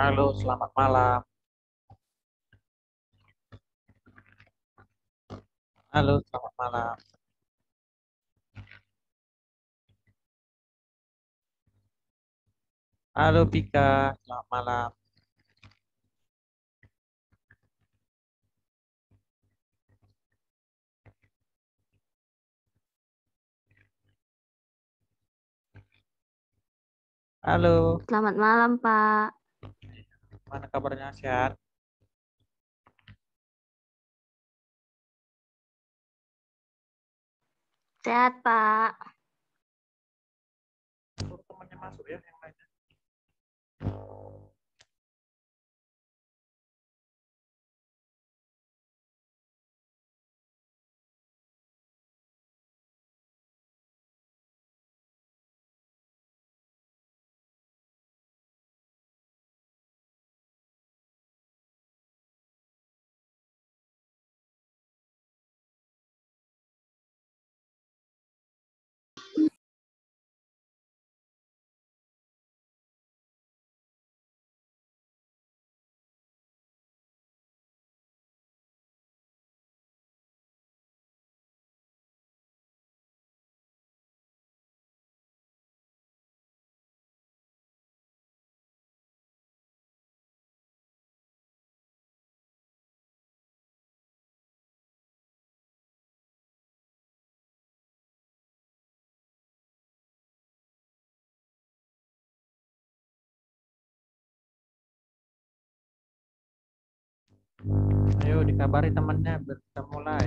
Halo, selamat malam. Halo, selamat malam. Halo, Pika. Selamat malam. Halo, Selamat malam, Pak. mana kabarnya? Sehat? Sehat, Pak. Suruh temannya masuk ya, yang lainnya. Ayo, dikabari temannya, biar kita mulai.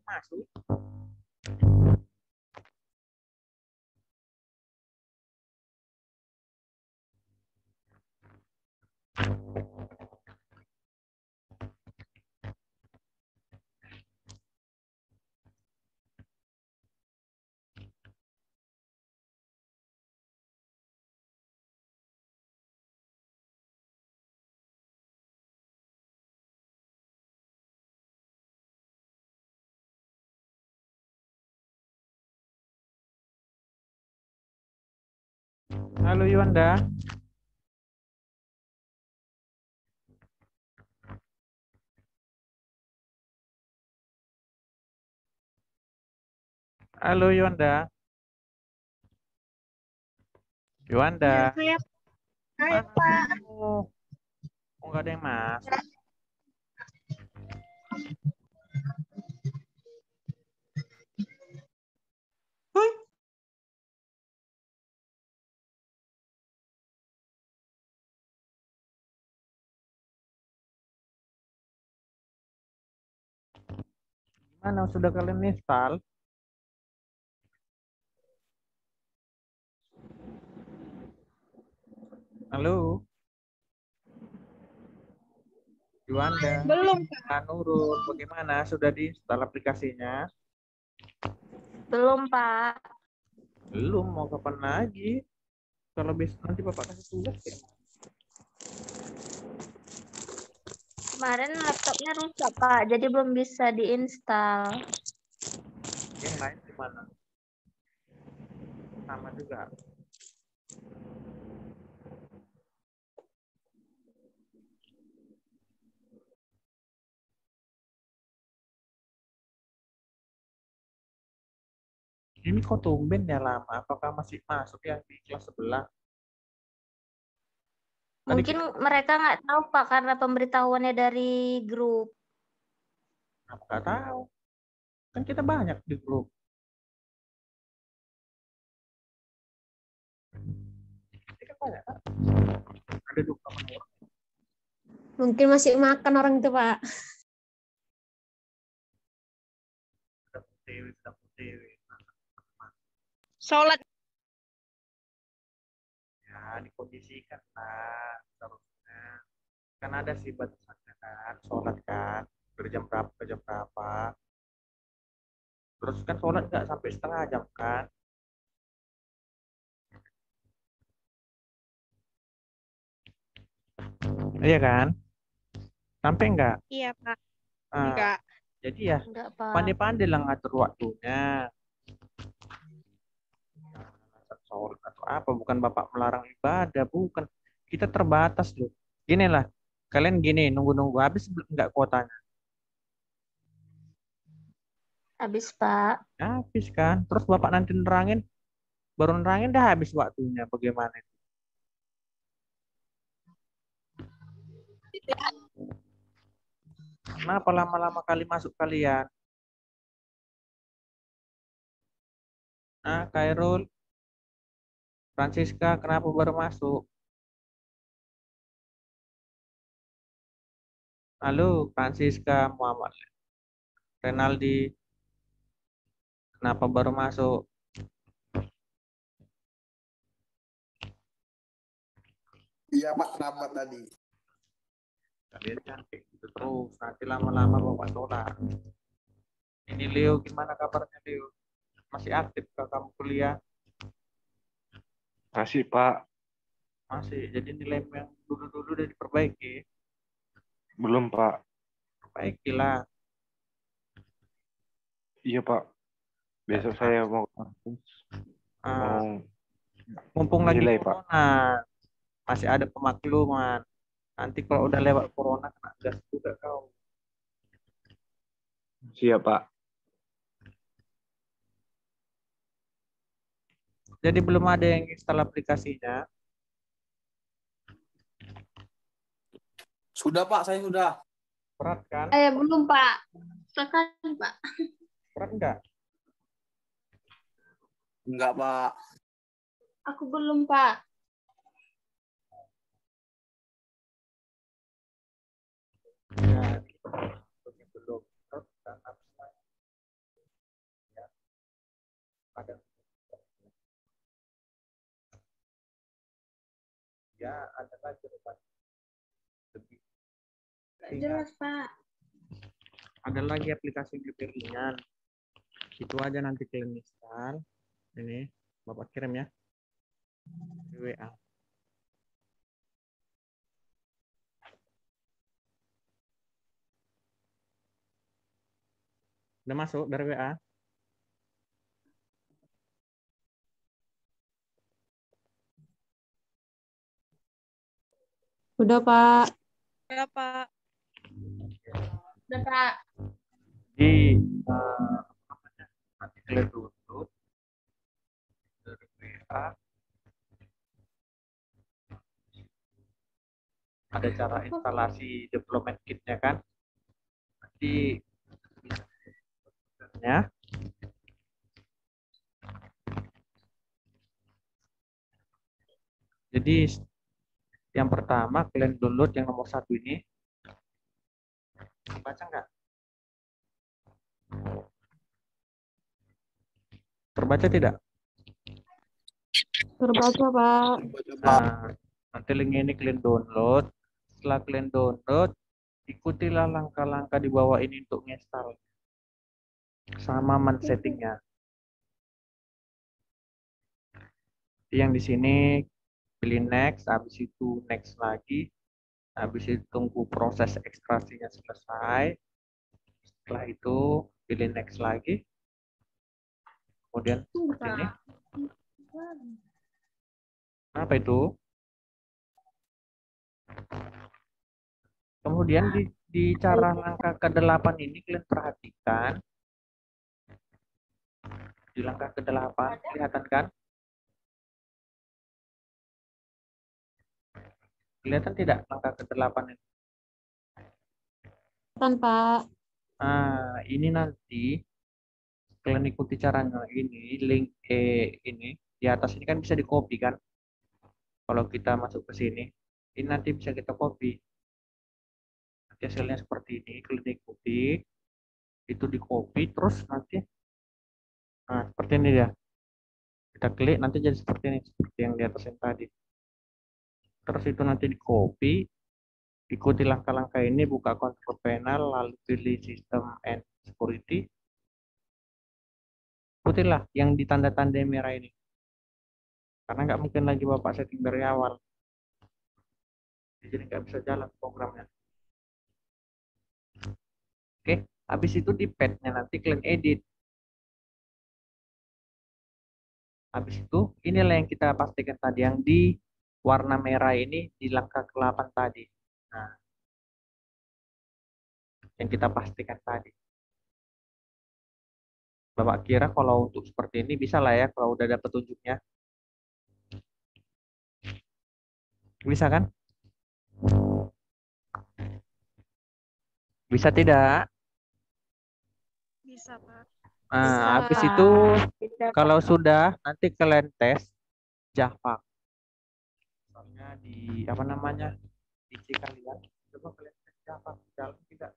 Masuk. Halo, Yuanda. Halo, Yuanda. Yuanda. Ya, saya, Mana Pak. kamu? Oh, nggak ada yang masuk. Hui. Mana sudah kalian install? Halo, Yuanda. Belum, Pak. Nah, Nurul, bagaimana? Sudah diinstal aplikasinya? Belum, Pak. Belum, mau kapan lagi? Kalau besok nanti Bapak kasih tugas ya. Kemarin laptopnya rusak, Pak. Jadi belum bisa diinstal. Yang lain gimana? Sama juga. Ini kok tumben ya lama? Apakah masih masuk yang di kelas sebelah? Tadi Mungkin kita mereka nggak tahu, Pak, karena pemberitahuannya dari grup. nggak tahu. Kan kita banyak di grup. Kita banyak kan? Ada 28 orang. Mungkin masih makan orang itu, Pak. Ada PTW, ada PTW. Sholat. Ya, dikondisikan lah. Seharusnya. Kan ada sih batasannya kan. Sholat kan. Dari jam berapa ke jam berapa. Terus kan sholat nggak sampai setengah jam kan. Iya kan? Sampai nggak? Iya, Pak. Ah, Enggak. jadi ya Enggak, Pak. pandai-pandai lah ngatur waktunya. Sholat atau apa? Bukan Bapak melarang ibadah, bukan. Kita terbatas loh. Gini lah, kalian gini nunggu-nunggu habis nggak kuotanya? Habis, Pak. Habis kan. Terus Bapak nanti nerangin, baru nerangin dah habis waktunya. Bagaimana itu? Kenapa lama-lama kali masuk kalian? Khairul, Francisca, kenapa baru masuk? Halo, Francisca, Muhammad, Renaldi, kenapa baru masuk? Iya Pak, kenapa tadi? Kalian cantik gitu terus, nanti lama-lama Bapak tolak. Ini Leo, gimana kabarnya Leo? Masih aktif kah kamu kuliah? Masih, Pak. Masih, jadi nilai yang dulu-dulu udah diperbaiki. Belum, Pak. Perbaikilah. Iya, Pak. Besok saya mau Ah, mau mumpung lagi nilai, Pak. corona, masih ada pemakluman. Nanti kalau udah lewat corona kena gas juga kau. Siap, Pak. Jadi belum ada yang install aplikasinya. Sudah Pak, saya sudah. Berat kan? Belum, Pak. Sekali, Pak. Berat enggak? Enggak Pak. Aku belum, Pak. Ya, belum. Terus, ya, ada. Ya, ada lagi rupanya. Lebih. Jelas, Pak. Ada lagi aplikasi yang lebih ringan. Itu aja nanti kalian install. Ini Bapak kirim ya di WA. Udah masuk dari WA? Udah, Pak. Ya, Pak. Udah, Pak. Di nanti kalian download dari WA. Ada cara instalasi development kitnya kan? Nanti ya. Jadi yang pertama kalian download yang nomor 1 ini. Baca nggak? Terbaca tidak? Terbaca, Pak. Nah, nanti link ini kalian download. Setelah kalian download, ikutilah langkah-langkah di bawah ini untuk install. Sama settingnya. Yang di sini pilih next, habis itu next lagi, Habis itu tunggu proses ekstraksinya selesai. Setelah itu pilih next lagi. Kemudian seperti ini. Apa itu? Kemudian di cara langkah ke-8 ini kalian perhatikan. Di langkah ke-8, kelihatan kan? Kelihatan tidak langkah ke-8 ini? Kan, Pak. Nah, ini nanti kalian ikuti caranya ini, link ini di atas ini kan bisa di copy kan? Kalau kita masuk ke sini, ini nanti bisa kita copy. Nanti hasilnya seperti ini, kalian ikuti, itu di copy, terus nanti, nah seperti ini ya. Kita klik nanti jadi seperti ini, seperti yang di atas yang tadi. Terus itu nanti di copy, ikuti langkah-langkah ini, buka control panel, lalu pilih system and security. Ikutilah yang ditanda-tanda merah ini. Karena nggak mungkin lagi Bapak setting dari awal. Jadi nggak bisa jalan programnya. Oke, habis itu di pad-nya nanti kalian edit. Habis itu inilah yang kita pastikan tadi, yang di warna merah ini di langkah ke-8 tadi. Nah, yang kita pastikan tadi. Bapak kira kalau untuk seperti ini bisa lah ya kalau udah ada petunjuknya. Bisa kan? Bisa tidak? Bisa, Pak. Nah, habis Pak. itu Bisa, Pak. kalau sudah nanti kalian tes Java. Soalnya di apa namanya? Di C kalian. Coba kalian tes Java jalan tidak?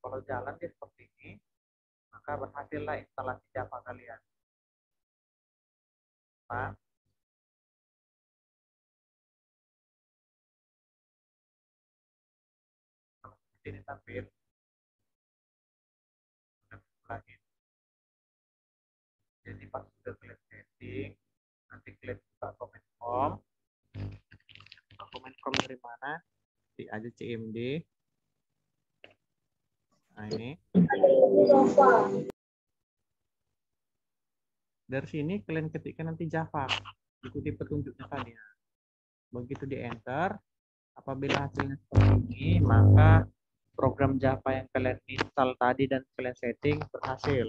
Kalau jalan dia seperti ini, maka berhasillah instalasi Java kalian. Pak, ini tampil. Lagi. Jadi pas sudah kalian setting, nanti kalian buka comment form. Comment form dari mana? Di aja CMD. Nah ini. Dari sini kalian ketikkan nanti Java. Ikuti petunjuknya tadi. Begitu di enter, apabila hasilnya seperti ini, maka program Java yang kalian install tadi dan kalian setting berhasil.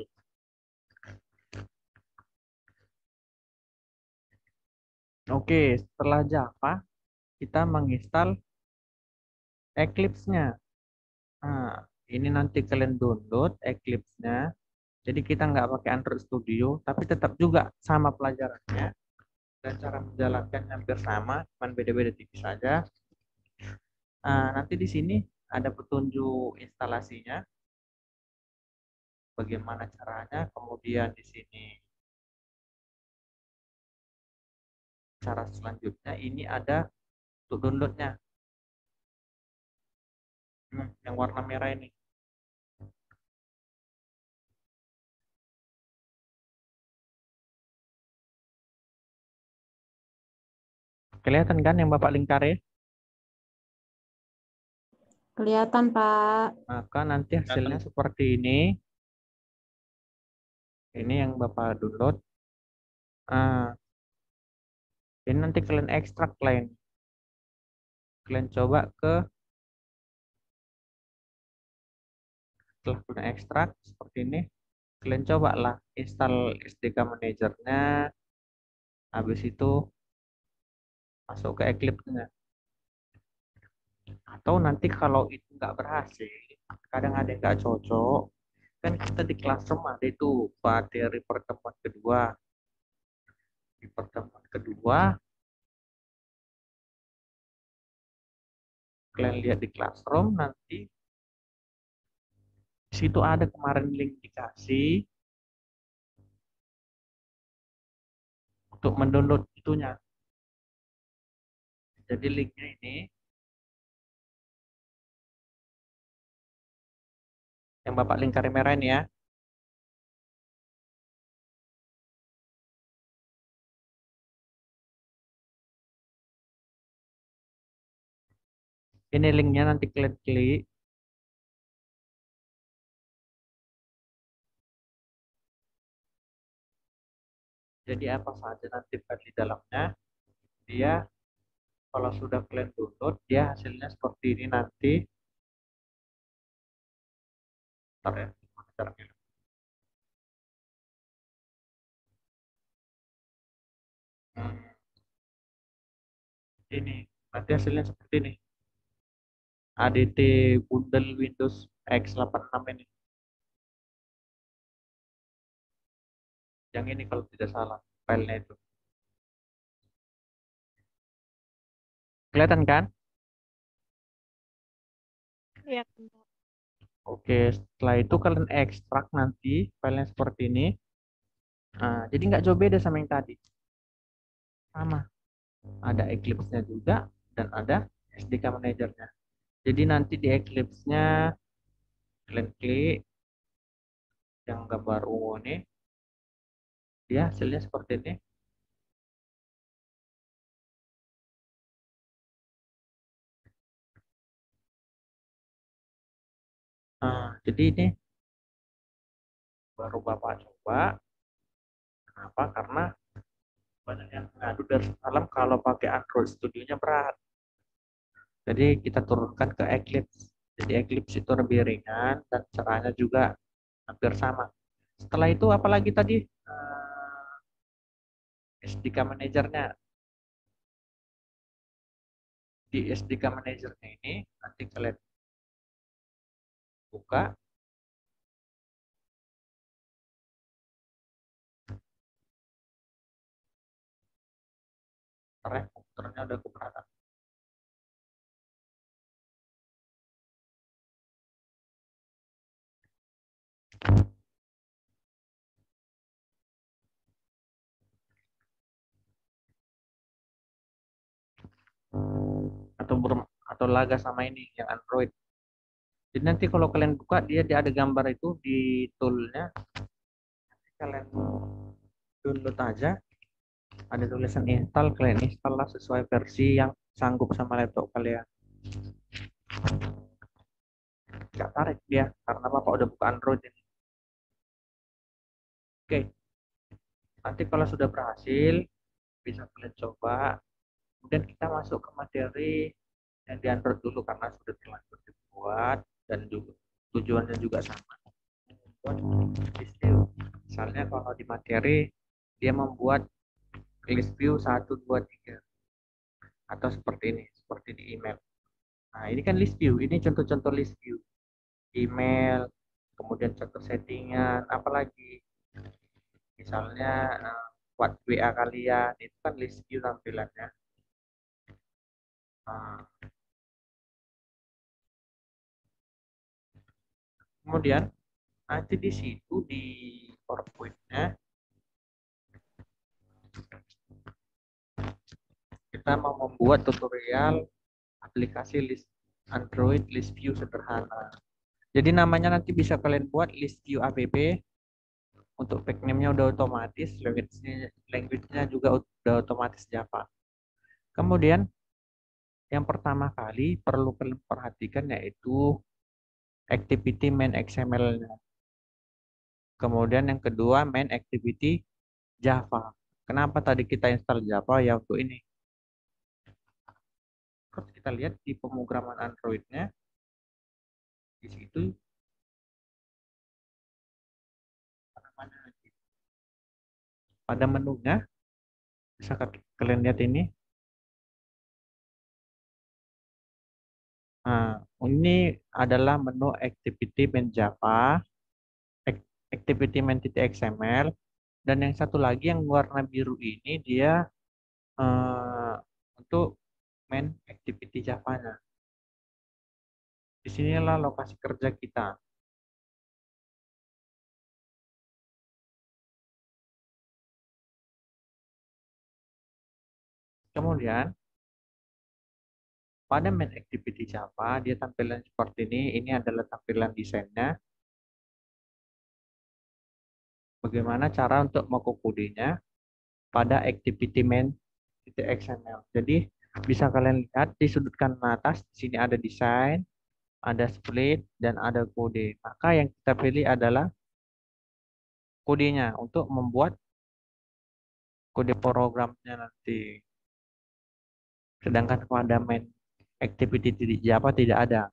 Oke, setelah Java, kita menginstal Eclipse-nya. Nah, ini nanti kalian download Eclipse-nya. Jadi kita nggak pakai Android Studio, tapi tetap juga sama pelajarannya. Dan cara menjalankannya hampir sama, cuma beda-beda tipis saja. Nah, nanti di sini ada petunjuk instalasinya. Bagaimana caranya, kemudian di sini cara selanjutnya ini ada untuk downloadnya. Yang warna merah ini. Kelihatan kan yang Bapak lingkari? Kelihatan, Pak. Maka nanti hasilnya seperti ini. Ini yang Bapak download. Nah, ini nanti kalian ekstrak lain. Kalian coba setelah kalian ekstrak seperti ini. Kalian cobalah install SDK Manager-nya. Habis itu masuk ke Eclipse-nya. Atau nanti kalau itu nggak berhasil, kadang ada yang nggak cocok, kan kita di Classroom ada itu materi pertemuan kedua. Di pertemuan kedua, kalian lihat di Classroom nanti di situ ada kemarin link dikasih untuk mendownload itunya. Jadi linknya ini yang Bapak lingkari merah ini ya. Ini linknya nanti kalian klik. Jadi apa saja nanti file di dalamnya, dia kalau sudah kalian download, dia hasilnya seperti ini nanti. Bentar ya, caranya. Ini nanti hasilnya seperti ini. ADT bundle Windows X86 ini. Yang ini kalau tidak salah filenya itu. Kelihatan kan? Iya, Pak. Oke, setelah itu kalian ekstrak nanti filenya seperti ini. Nah, jadi nggak jauh beda sama yang tadi. Sama. Ada Eclipse-nya juga dan ada SDK Manager-nya. Jadi nanti di Eclipse-nya kalian klik yang gambar ungu ini. Dia hasilnya seperti ini. Nah, jadi ini baru Bapak coba. Kenapa? Karena banyak yang ngadu dari semalam kalau pakai Android Studio-nya berat. Jadi kita turunkan ke Eclipse. Jadi Eclipse itu lebih ringan dan caranya juga hampir sama. Setelah itu apalagi tadi SDK Manager-nya. Di SDK Manager-nya ini nanti kalian buka. Komputernya udah keberatan. Atau laga sama ini yang Android. Jadi nanti kalau kalian buka dia ada gambar itu di toolnya. Nanti kalian download aja. Ada tulisan install, kalian install lah sesuai versi yang sanggup sama laptop kalian. Nggak tarik dia karena Bapak udah buka Android ini. Oke. Nanti kalau sudah berhasil bisa kalian coba. Kemudian kita masuk ke materi yang di Android dulu karena sudah terlanjur dibuat dan juga tujuannya juga sama. Membuat list view. Misalnya kalau di materi dia membuat list view 1, 2, 3 atau seperti ini, seperti di email. Nah, ini kan list view, ini contoh-contoh list view. Email, kemudian contoh settingan, apalagi misalnya buat WA kalian, itu kan list view tampilannya. Nah, kemudian nanti di situ di PowerPoint-nya kita mau membuat tutorial aplikasi list Android list view sederhana. Jadi namanya nanti bisa kalian buat list view app. Untuk pack name-nya udah otomatis, language-nya juga udah otomatis Java. Kemudian yang pertama kali perlu kalian perhatikan yaitu activity main XML-nya. Kemudian yang kedua main activity Java. Kenapa tadi kita install Java? Ya untuk ini. Terus kita lihat di pemrograman Android-nya di situ pada menunya bisa kalian lihat ini. Nah, ini adalah menu activity main Java, activity main .xml, dan yang satu lagi yang warna biru ini dia untuk main activity Java-nya. Disinilah lokasi kerja kita. Kemudian pada main activity Java dia tampilan seperti ini. Ini adalah tampilan desainnya. Bagaimana cara untuk mengkodenya pada activity main .xml. Jadi bisa kalian lihat di sudut kanan atas, di sini ada desain, ada split, dan ada kode. Maka yang kita pilih adalah kodenya untuk membuat kode programnya nanti. Sedangkan pada main activity di Java tidak ada.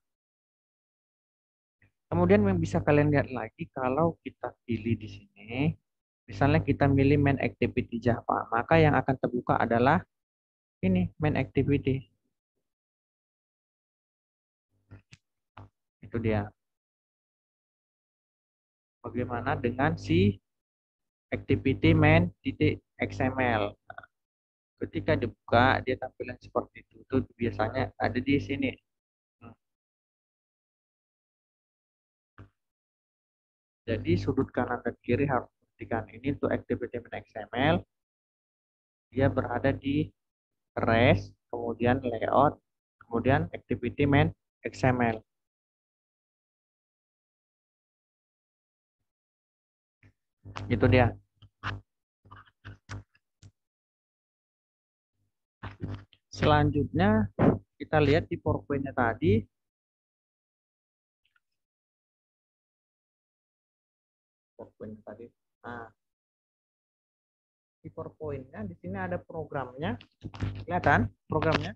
Kemudian yang bisa kalian lihat lagi kalau kita pilih di sini, misalnya kita pilih main activity Java, maka yang akan terbuka adalah ini main activity. Itu dia. Bagaimana dengan si activity main.xml? Ketika dibuka, dia tampilan seperti itu. Itu biasanya ada di sini. Jadi sudut kanan dan kiri harus perhatikan. Ini untuk activity main XML. Dia berada di REST, kemudian layout, kemudian activity main XML. Itu dia. Selanjutnya kita lihat di PowerPoint-nya tadi. PowerPoint tadi. Nah, di PowerPoint-nya di sini ada programnya. Kelihatan programnya?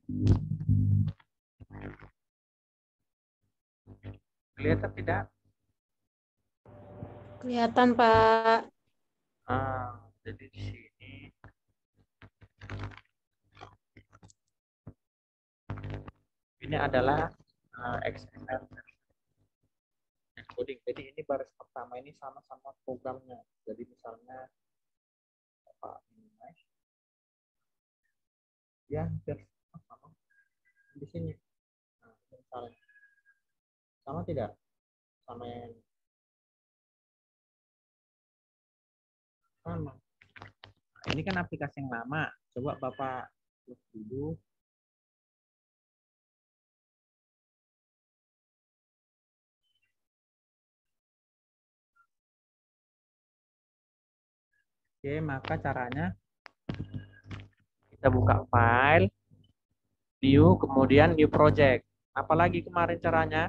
Kelihatan tidak? Kelihatan, Pak. Jadi di sini ini adalah XML encoding. Jadi ini baris pertama ini sama-sama programnya. Jadi misalnya apa ini ya hampir sama di sini. Nah, misalnya sama tidak? Sama yang sama. Nah, ini kan aplikasi yang lama. Coba Bapak lihat dulu. Oke, maka caranya kita buka file, view, kemudian new project. Apalagi kemarin caranya?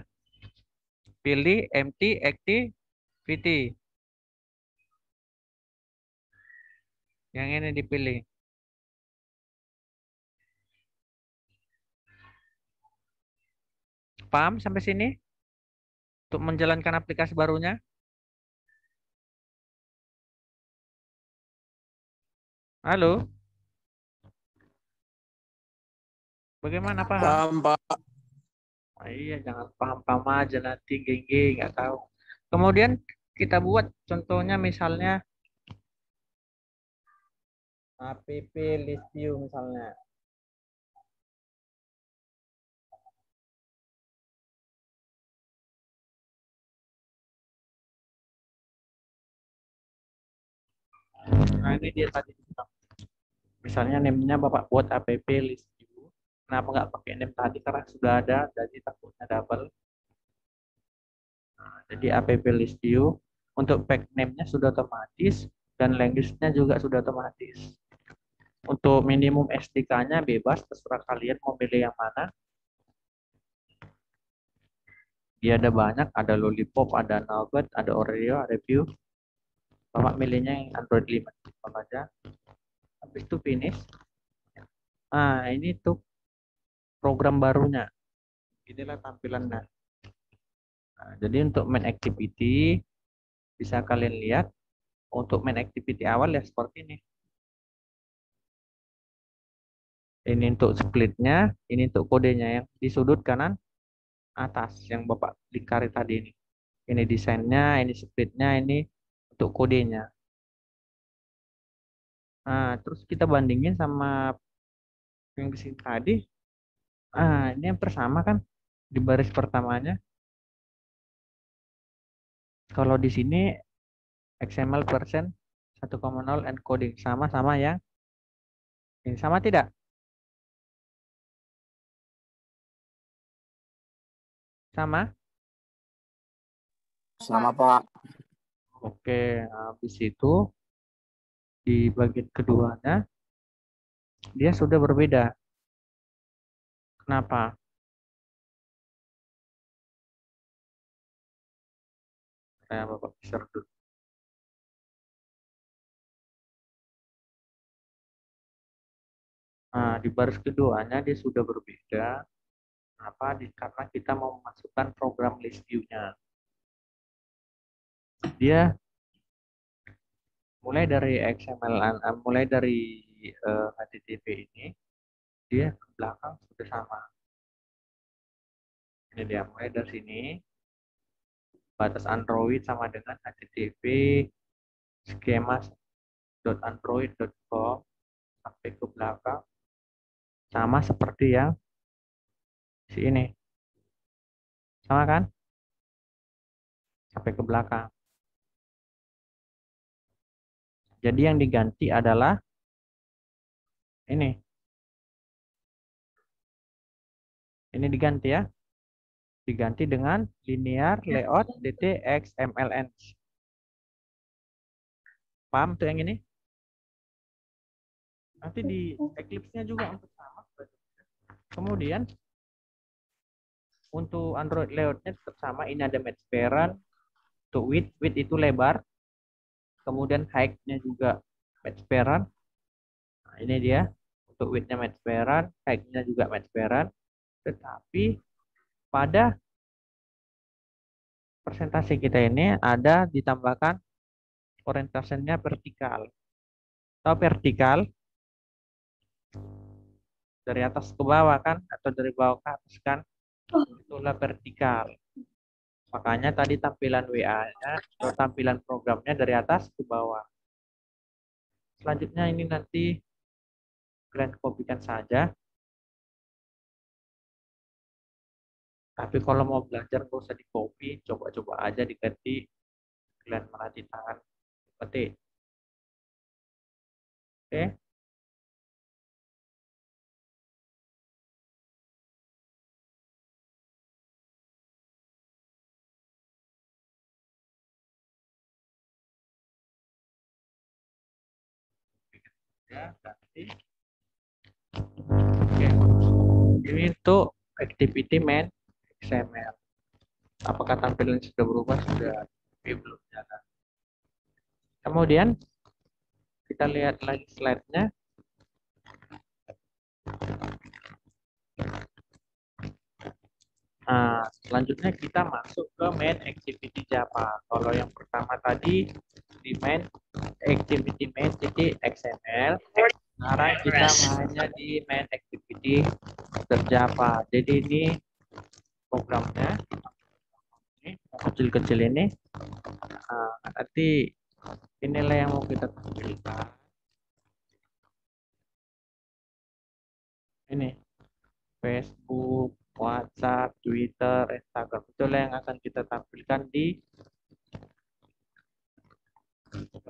Pilih empty activity. Yang ini dipilih. Paham sampai sini? Untuk menjalankan aplikasi barunya? Halo? Bagaimana paham? Paham, Pak. Iya, jangan paham-paham aja nanti geng-geng nggak tahu. Kemudian kita buat contohnya misalnya app list view misalnya. Nah, ini dia tadi. Misalnya name-nya Bapak buat app list view. Kenapa nggak pakai name tadi? Karena sudah ada, jadi takutnya double. Nah, jadi app list view untuk pack name-nya sudah otomatis dan language-nya juga sudah otomatis. Untuk minimum SDK-nya bebas, terserah kalian mau pilih yang mana. Dia ada banyak, ada Lollipop, ada Nougat, ada Oreo, ada View. Bapak milihnya yang Android 5 aja. Habis itu finish. Nah, ini tuh program barunya. Inilah tampilannya. Nah, jadi untuk main activity bisa kalian lihat untuk main activity awal ya seperti ini. Ini untuk splitnya, ini untuk kodenya yang di sudut kanan atas yang Bapak lingkari tadi ini. Ini desainnya, ini splitnya, ini untuk kodenya. Nah, terus kita bandingin sama yang di sini tadi. Ini yang sama kan di baris pertamanya. Kalau di sini XML version 1.0 encoding sama-sama yang ini sama tidak? Sama? Sama, Pak. Oke, habis itu di bagian keduanya dia sudah berbeda. Kenapa? Saya Bapak share dulu. Nah, di baris keduanya dia sudah berbeda. Kenapa? Karena kita mau memasukkan program list view-nya. Dia mulai dari XML, mulai dari HTTP ini, dia ke belakang sudah sama. Ini dia, mulai dari sini, batas Android sama dengan HTTP schema.android.com sampai ke belakang, sama seperti yang si ini. Sama kan? Sampai ke belakang. Jadi yang diganti adalah ini. Ini diganti ya. Diganti dengan linear layout dt xmln. Paham tuh yang ini? Nanti di Eclipse-nya juga untuk sama. Kemudian untuk Android layout-nya tetap sama. Ini ada match parent. Untuk width itu lebar. Kemudian height-nya juga match parent. Nah, ini dia. Untuk width-nya match parent, height-nya juga match parent. Tetapi pada presentasi kita ini ada ditambahkan orientasinya vertikal. Atau vertikal dari atas ke bawah kan, atau dari bawah ke atas kan, itulah vertikal. Makanya tadi tampilan WA-nya atau tampilan programnya dari atas ke bawah. Selanjutnya ini nanti kalian kopikan saja. Tapi kalau mau belajar nggak usah di copy, coba-coba aja diganti, kalian melatih tangan, petik. Oke. Ya, ganti. Oke. Ini untuk activity main XML. Apakah tampilan sudah berubah? Sudah, tapi belum jalan. Kemudian kita lihat lagi slide-nya. Nah, selanjutnya kita masuk ke main activity Java. Kalau yang pertama tadi di main activity main titik XML. Sekarang kita mainnya di main activity Java. Jadi ini programnya, ini kecil-kecil ini. Nah, nanti inilah yang mau kita tampilkan. Ini Facebook, WhatsApp, Twitter, Instagram. Itulah yang akan kita tampilkan di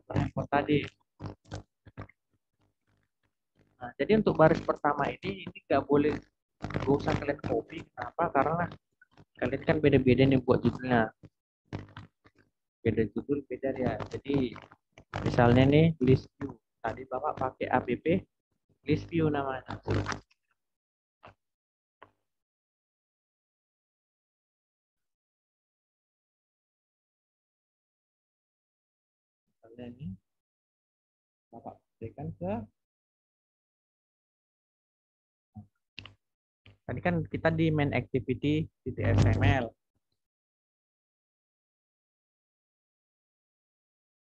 handphone tadi. Nah, jadi untuk baris pertama ini nggak boleh, nggak usah kalian copy. Kenapa? Karena kalian kan beda-beda nih buat judulnya. Beda judul, beda ya. Jadi misalnya nih list view. Tadi Bapak pakai app list view namanya. Misalnya ini Bapak berikan ke, tadi kan kita di main activity .xml.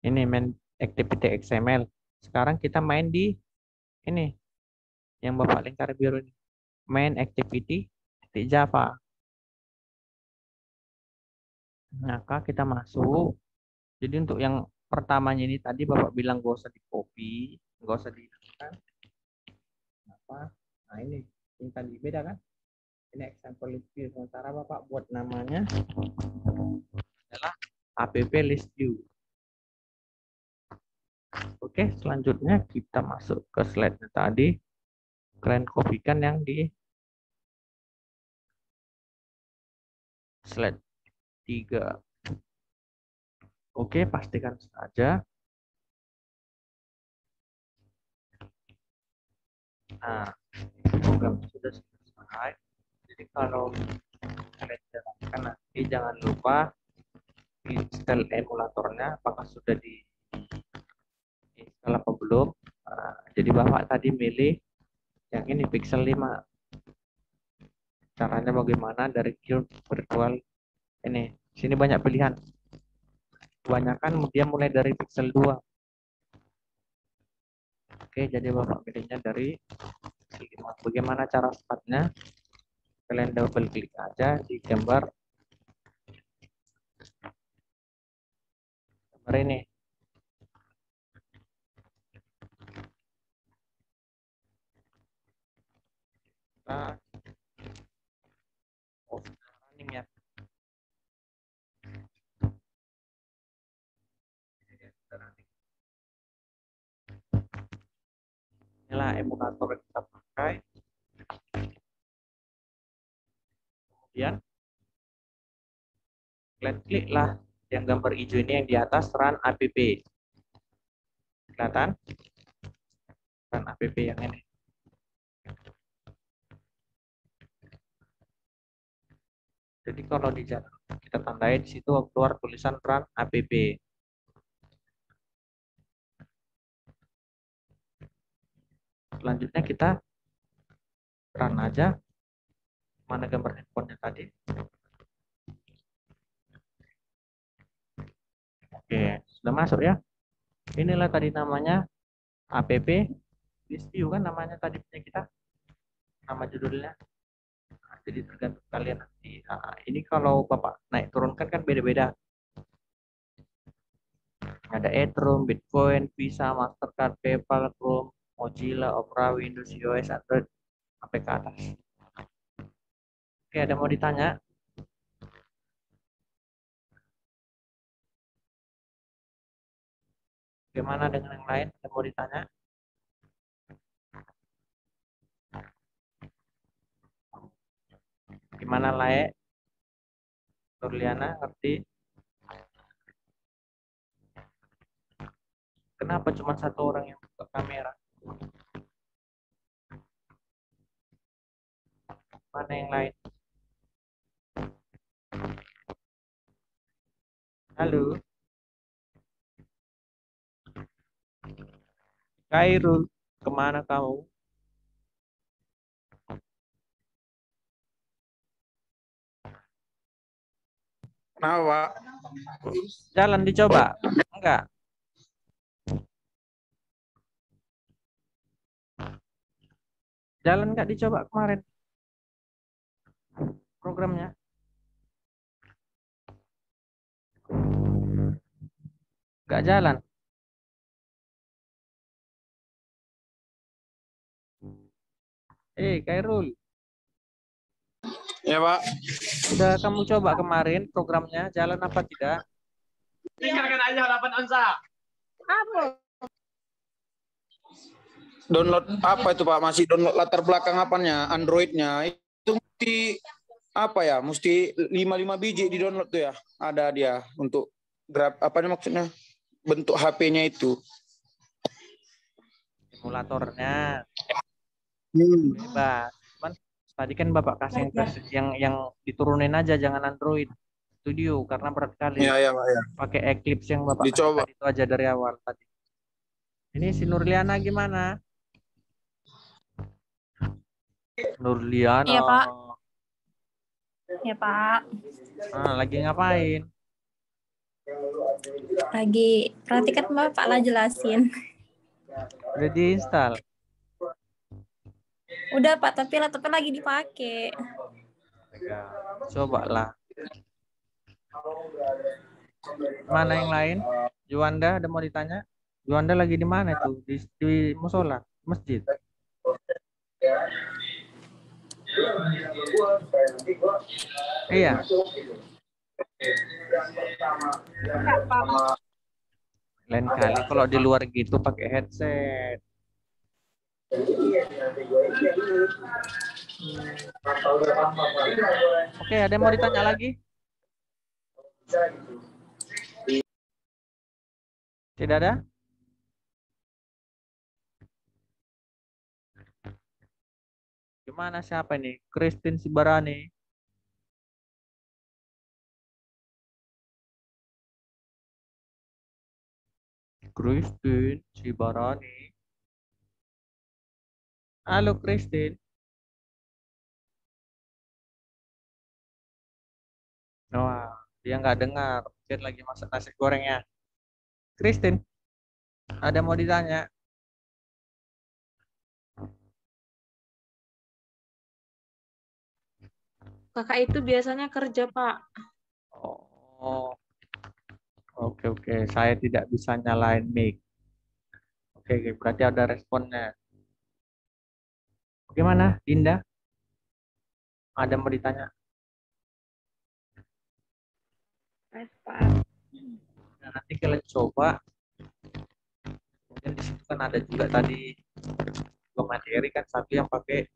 Ini main activity XML. Sekarang kita main di ini yang Bapak lingkar biru ini. Main activity Java. Maka kita masuk. Jadi untuk yang pertamanya ini tadi Bapak bilang gak usah di copy, gak usah di apa. Nah ini tadi beda kan? Ini example list view. Sementara Bapak buat namanya adalah app list view. Oke, selanjutnya kita masuk ke slide tadi. Kalian kopikan yang di slide 3. Oke, pastikan saja. Nah, program sudah selesai. kalau kalian jalankan nanti jangan lupa install emulatornya, apakah sudah di install apa belum. Nah, jadi Bapak tadi milih yang ini Pixel 5. Caranya bagaimana dari Cube Virtual ini. Sini banyak pilihan. Kebanyakan dia mulai dari Pixel 2. Oke, jadi Bapak pilihnya dari Pixel 5. Bagaimana cara startnya? Kalian double klik aja di gambar ini. Nah, running ya. Inilah emulator yang kita pakai. Kemudian kalian kliklah yang gambar hijau ini yang di atas Run app. Kelihatan? Run app yang ini. Jadi kalau di jalan kita tandai di situ keluar tulisan Run app. Selanjutnya kita run aja. Mana gambar handphonenya tadi? Oke, sudah masuk ya. Inilah tadi namanya app View kan namanya tadi punya kita. Nama judulnya. Nah, jadi tergantung kalian nanti. Nah, ini kalau Bapak naik turunkan kan beda-beda. Ada Ethereum, Bitcoin, Visa, Mastercard, PayPal, Chrome, Mozilla, Opera, Windows, iOS, Android, sampai ke atas. Oke, ada mau ditanya? Bagaimana dengan yang lain? Ada mau ditanya? Gimana Lae? Nurliana, ngerti? Kenapa cuma satu orang yang buka kamera? Mana yang lain? Halo? Kairul, kemana kamu? Kenapa, Pak? Jalan dicoba? Enggak. Jalan enggak dicoba kemarin programnya? Enggak jalan. Kairul, Ya, Pak. udah kamu coba kemarin programnya, jalan apa tidak? Tinggalkan aja 8 onsa. Apa? Download apa itu, Pak? Masih download latar belakang apanya? Androidnya itu mesti apa ya? Mesti 5 biji di download tuh ya. Ada dia untuk grab apa maksudnya? Bentuk HP-nya itu. Simulatornya bebas. Cuman tadi kan Bapak kasih yang diturunin aja, jangan Android Studio karena berat kali. Iya, iya, Pak, ya. Pakai Eclipse yang Bapak kasih Dicoba. tadi itu aja dari awal tadi. Ini si Nurliana gimana? Nurliana. Iya, Pak. Ya, Pak. Ah, lagi ngapain? Lagi perhatikan Bapak lah jelasin. Udah diinstal? Udah, Pak, tapi laptopnya lagi dipakai. Coba lah. Mana yang lain? Juanda ada mau ditanya? Juanda lagi di mana tuh? Di musola, masjid. Iya. Lain kali kalau di luar gitu pakai headset. Oke, ada yang mau ditanya lagi? Tidak ada? Gimana siapa ini? Christine Sibarani. Christine Sibarani. Halo Christine. Wah, dia nggak dengar. Mungkin lagi masak nasi gorengnya. Christine, ada mau ditanya. Kakak itu biasanya kerja, Pak. Oh, oke. Saya tidak bisa nyalain mic. Oke, berarti ada responnya. Bagaimana, Dinda? Ada mau ditanya? Pak. Nah, nanti kalian coba. Mungkin di situ kan ada juga tadi materi kan satu yang pakai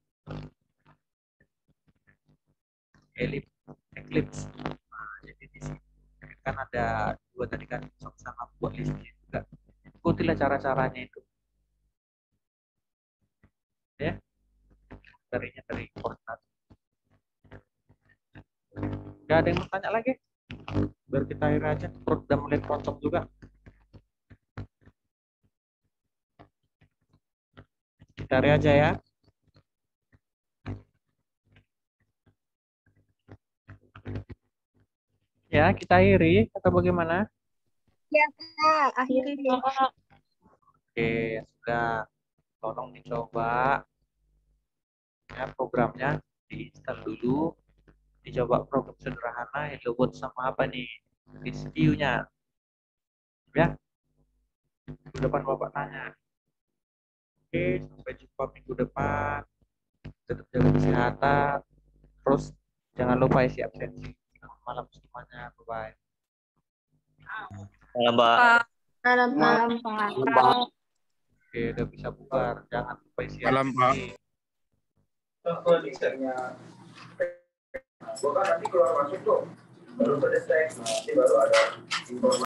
Eclipse. Nah, jadi di sini kan ada dua tadi kan sama buat listnya juga. Ikutilah cara-caranya itu. Ya, dari koordinat. Gak ada yang mau tanya lagi? Biar kita akhir aja. Perut udah mulai kerontok juga. Kita akhir aja ya. Ya, kita akhiri atau bagaimana? Ya, Kak. Akhiri. Oke, sudah. Tolong dicoba. Ya, programnya diinstal dulu. Dicoba program sederhana. Hello Bot sama apa nih? View-nya. Ya. Minggu depan Bapak tanya. Oke, sampai jumpa minggu depan. Tetap jaga kesehatan. Terus jangan lupa isi absensi. Selamat malam semuanya. Bye-bye. Malam, Pak. Malam, Pak. Oke, udah bisa bubar. Jangan lupa isi Malam, Pak. absensi. Bukan nanti keluar masuk tuh baru selesai, nanti baru ada informasi.